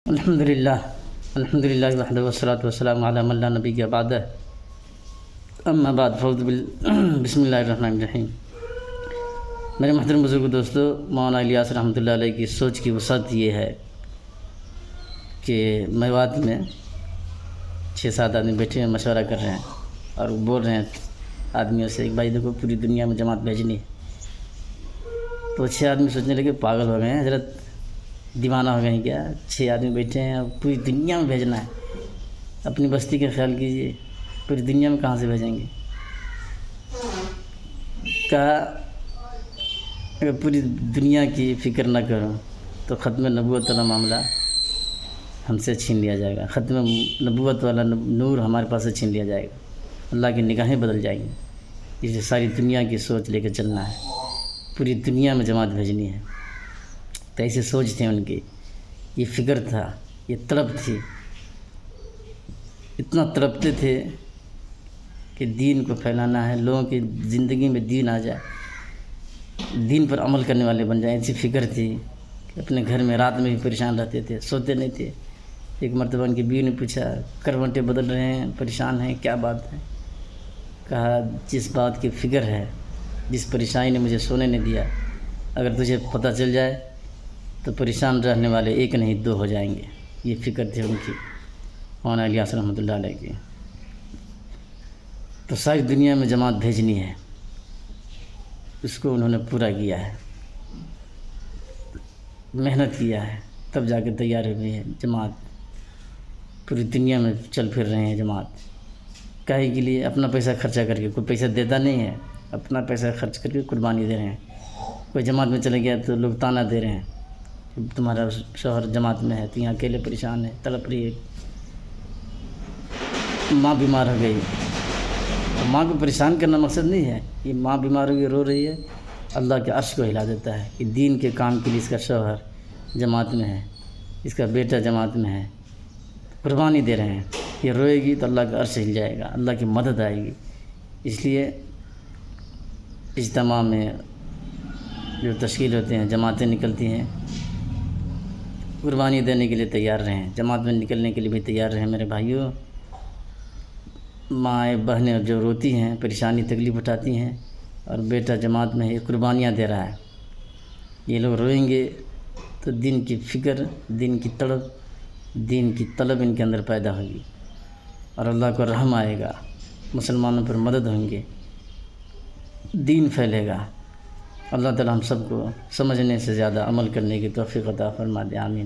الحمد للہ وحدہ والصلاۃ والسلام علی من لا نبی بعدہ اما بعد بسم اللہ الرحمن الرحیم۔ میرے محترم بزرگ دوستو، مولانا الیاس رحمۃ اللہ علیہ کی سوچ کی وسعت یہ ہے کہ میوات میں 6-7 آدمی بیٹھے ہیں، مشورہ کر رہے ہیں اور وہ بول رہے ہیں آدمیوں سے، ایک بھائی دیکھو پوری دنیا میں جماعت بھیجنی ہے۔ تو 6 آدمی سوچنے لگے پاگل ہو گئے ہیں حضرت، دیوانہ ہو گئے ہیں کیا؟ 6 آدمی بیٹھے ہیں اور پوری دنیا میں بھیجنا ہے، اپنی بستی کا خیال کیجئے، پوری دنیا میں کہاں سے بھیجیں گے؟ کہا اگر پوری دنیا کی فکر نہ کرو تو ختم نبوت والا معاملہ ہم سے چھین لیا جائے گا، ختم نبوت والا نور ہمارے پاس سے چھین لیا جائے گا، اللہ کی نگاہیں بدل جائیں گی۔ اس لیے ساری دنیا کی سوچ لے کے چلنا ہے، پوری دنیا میں جماعت بھیجنی ہے۔ تو ایسے سوچ تھے ان کی، یہ فکر تھا، یہ طلب تھی، اتنا تڑپتے تھے کہ دین کو پھیلانا ہے، لوگوں کی زندگی میں دین آ جائے، دین پر عمل کرنے والے بن جائیں، ایسی فکر تھی کہ اپنے گھر میں رات میں بھی پریشان رہتے تھے، سوتے نہیں تھے۔ ایک مرتبہ ان کی بیوی نے پوچھا کروٹیں بدل رہے ہیں، پریشان ہیں، کیا بات ہے؟ کہا جس بات کی فکر ہے، جس پریشانی نے مجھے سونے نہیں دیا، اگر تجھے پتہ چل جائے تو پریشان رہنے والے ایک نہیں 2 ہو جائیں گے۔ یہ فکر تھی ان کی، مولانا الیاس رحمۃ اللہ علیہ کی۔ تو ساری دنیا میں جماعت بھیجنی ہے، اس کو انہوں نے پورا کیا ہے، محنت کیا ہے، تب جا کے تیار ہوئی ہے جماعت، پوری دنیا میں چل پھر رہے ہیں جماعت۔ کاہے کے لیے؟ اپنا پیسہ خرچہ کر کے، کوئی پیسہ دیتا نہیں ہے، اپنا پیسہ خرچ کر کے قربانی دے رہے ہیں۔ کوئی جماعت میں چلے گیا تو لوگ تانا دے رہے ہیں، تمہارا شوہر جماعت میں ہے تو یہاں اکیلے پریشان ہے، تڑپ رہی ہے، ماں بیمار ہو گئی۔ تو ماں کو پریشان کرنا مقصد نہیں ہے، یہ ماں بیمار ہو گئی رو رہی ہے، اللہ کے عرش کو ہلا دیتا ہے کہ دین کے کام کے لیے اس کا شوہر جماعت میں ہے، اس کا بیٹا جماعت میں ہے، قربانی دے رہے ہیں، یہ روئے گی تو اللہ کا عرش ہل جائے گا، اللہ کی مدد آئے گی۔ اس لیے اجتماع میں جو تشکیل ہوتے ہیں، جماعتیں نکلتی ہیں، قربانی دینے کے لیے تیار رہیں، جماعت میں نکلنے کے لیے بھی تیار رہیں میرے بھائیوں۔ مائیں بہنیں جو روتی ہیں، پریشانی تکلیف اٹھاتی ہیں، اور بیٹا جماعت میں ہے، قربانیاں دے رہا ہے، یہ لوگ روئیں گے تو دین کی فکر، دین کی طلب ان کے اندر پیدا ہوگی، اور اللہ کو رحم آئے گا، مسلمانوں پر مدد ہوں گے، دین پھیلے گا۔ اللہ تعالی ہم سب کو سمجھنے سے زیادہ عمل کرنے کی توفیق عطا فرما دے، آمین۔